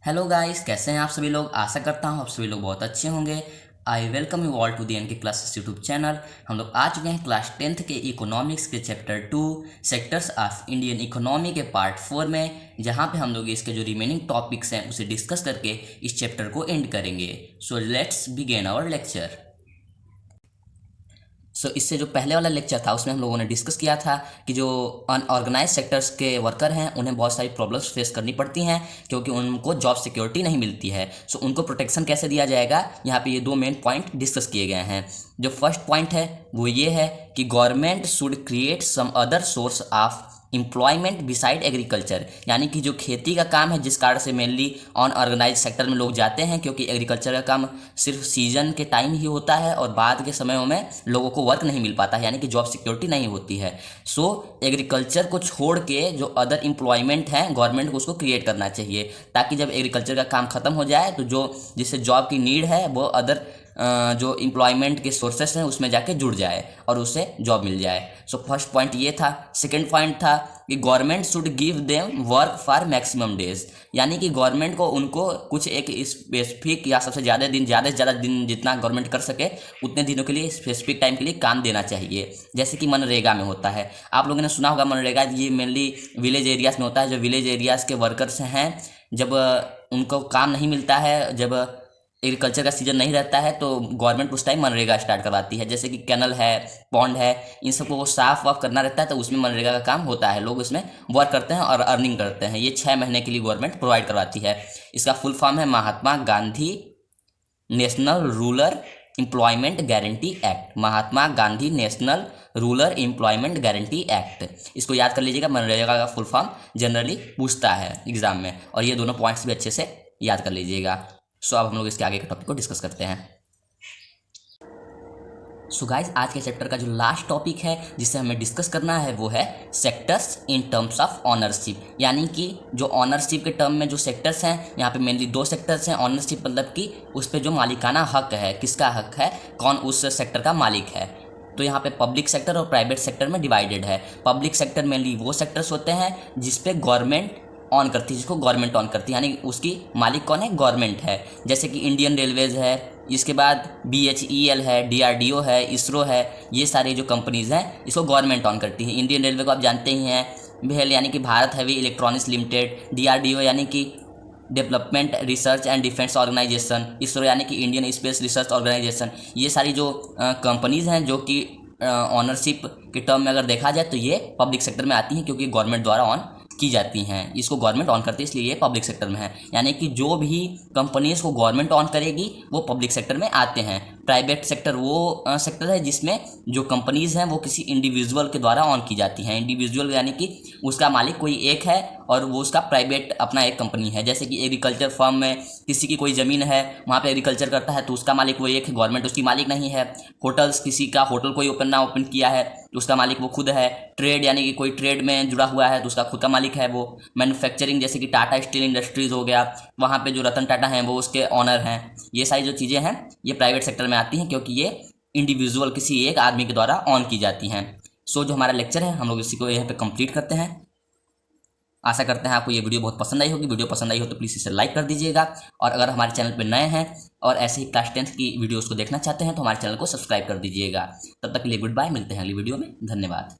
Hello guys, कैसे हैं आप सभी लोग। आशा करता हूँ आप सभी लोग बहुत अच्छे होंगे। I welcome you all to the N K classes YouTube channel. हम लोग आ चुके हैं क्लास 10th के इकोनॉमिक्स के chapter 2 sectors of Indian economy के पार्ट 4 में, जहाँ पे हम लोग इसके जो रिमेनिंग टॉपिक्स हैं उसे डिस्कस करके इस चैप्टर को एंड करेंगे। So let's begin our lecture. इससे जो पहले वाला लेक्चर था उसमें हम लोगों ने डिस्कस किया था कि जो अनऑर्गेनाइज सेक्टर्स के वर्कर हैं उन्हें बहुत सारी प्रॉब्लम्स फेस करनी पड़ती हैं क्योंकि उनको जॉब सिक्योरिटी नहीं मिलती है। उनको प्रोटेक्शन कैसे दिया जाएगा, यहाँ पे ये दो मेन पॉइंट डिस्कस किए गए हैं। जो फर्स्ट पॉइंट है वो ये है कि government should create some other source of employment beside agriculture, यानी कि जो खेती का काम है जिस कारण से मेनली अनऑर्गेनाइज सेक्टर में लोग जाते हैं, क्योंकि एग्रीकल्चर का काम सिर्फ सीजन के टाइम ही होता है और बाद के समयों में लोगों को वर्क नहीं मिल पाता है, यानी कि जॉब सिक्योरिटी नहीं होती है। एग्रीकल्चर को छोड़ के जो अदर एम्प्लॉयमेंट हैं गवर्नमेंट को उसको क्रिएट करना चाहिए, ताकि जब एग्रीकल्चर का काम खत्म हो जाए तो जो जिससे जॉब की नीड है वो अदर जो एम्प्लॉयमेंट के सोर्सेस हैं उसमें जाके जुड़ जाए और उसे जॉब मिल जाए। फर्स्ट पॉइंट ये था। सेकंड पॉइंट था कि government should give them work for maximum days, यानी कि गवर्नमेंट को उनको कुछ एक स्पेसिफिक या सबसे ज़्यादा से ज़्यादा दिन जितना गवर्नमेंट कर सके उतने दिनों के लिए स्पेसिफिक टाइम के लिए काम देना चाहिए, जैसे कि मनरेगा में होता है। आप लोगों ने सुना होगा मनरेगा, ये मेनली विलेज एरियाज़ में होता है। जो विलेज एरियाज़ के वर्कर्स हैं जब उनको काम नहीं मिलता है, जब एग्रीकल्चर का सीजन नहीं रहता है, तो गवर्नमेंट उस टाइम मनरेगा स्टार्ट करवाती है। जैसे कि कैनल है, पॉन्ड है, इन सबको वो साफ वाफ करना रहता है, तो उसमें मनरेगा का काम होता है। लोग इसमें वर्क करते हैं और अर्निंग करते हैं। ये 6 महीने के लिए गवर्नमेंट प्रोवाइड करवाती है। इसका फुल फॉर्म है Mahatma Gandhi national rural employment guarantee act. Mahatma Gandhi national rural employment guarantee act, इसको याद कर लीजिएगा। मनरेगा का फुल फॉर्म जनरली पूछता है एग्जाम में, और ये दोनों पॉइंट्स भी अच्छे से याद कर लीजिएगा। अब हम लोग इसके आगे के टॉपिक को डिस्कस करते हैं। गाइस, आज के चैप्टर का जो लास्ट टॉपिक है जिसे हमें डिस्कस करना है वो है sectors in terms of ownership, यानी कि जो ऑनरशिप के टर्म में जो सेक्टर्स हैं, यहाँ पे मेनली 2 सेक्टर्स हैं। ऑनरशिप मतलब कि उस पर जो मालिकाना हक है, किसका हक है, कौन उस सेक्टर का मालिक है। तो यहाँ पे पब्लिक सेक्टर और प्राइवेट सेक्टर में डिवाइडेड है। पब्लिक सेक्टर मेनली वो सेक्टर्स होते हैं जिसपे गवर्नमेंट ऑन करती है, जिसको गवर्नमेंट ऑन करती है, यानी उसकी मालिक कौन है, गवर्नमेंट है। जैसे कि इंडियन रेलवेज है, इसके बाद BHEL है, DRDO है, इसरो है, ये सारी जो कंपनीज़ हैं इसको गवर्नमेंट ऑन करती है। इंडियन रेलवे को आप जानते ही हैं, BHEL यानी कि Bharat heavy electronics limited, DRDO यानी कि development research and defence organisation, ISRO यानी कि इंडियन स्पेस रिसर्च ऑर्गेनाइजेशन। ये सारी जो कंपनीज़ हैं जो कि ऑनरशिप के टर्म में अगर देखा जाए तो ये पब्लिक सेक्टर में आती हैं, क्योंकि गवर्नमेंट द्वारा ऑन की जाती हैं। इसको गवर्नमेंट ऑन करती है, इसलिए ये पब्लिक सेक्टर में है। यानी कि जो भी कंपनीज को गवर्नमेंट ऑन करेगी वो पब्लिक सेक्टर में आते हैं। प्राइवेट सेक्टर वो सेक्टर है जिसमें जो कंपनीज हैं वो किसी इंडिविजुअल के द्वारा ऑन की जाती हैं। इंडिविजुअल यानी कि उसका मालिक कोई एक है और वो उसका प्राइवेट अपना एक कंपनी है। जैसे कि एग्रीकल्चर फर्म में किसी की कोई ज़मीन है, वहाँ पे एग्रीकल्चर करता है तो उसका मालिक वो एक है, गवर्नमेंट उसकी मालिक नहीं है। होटल्स, किसी का होटल कोई ओपन किया है तो उसका मालिक वो खुद है। ट्रेड यानी कि कोई ट्रेड में जुड़ा हुआ है तो उसका खुद का मालिक है वो। मैन्युफैक्चरिंग जैसे कि टाटा स्टील इंडस्ट्रीज़ हो गया, वहाँ पे जो रतन टाटा हैं वो उसके ऑनर हैं। ये सारी जो चीज़ें हैं ये प्राइवेट सेक्टर में आती हैं, क्योंकि ये इंडिविजुअल किसी एक आदमी के द्वारा ऑन की जाती हैं। जो हमारा लेक्चर है हम लोग इसी को यहाँ पे कंप्लीट करते हैं। आशा करते हैं आपको ये वीडियो बहुत पसंद आई होगी। वीडियो पसंद आई हो तो प्लीज़ इसे लाइक कर दीजिएगा, और अगर हमारे चैनल पर नए हैं और ऐसे ही क्लास 10th की वीडियोज़ को देखना चाहते हैं तो हमारे चैनल को सब्सक्राइब कर दीजिएगा। तब तक के लिए गुड बाय, मिलते हैं अगली वीडियो में। धन्यवाद।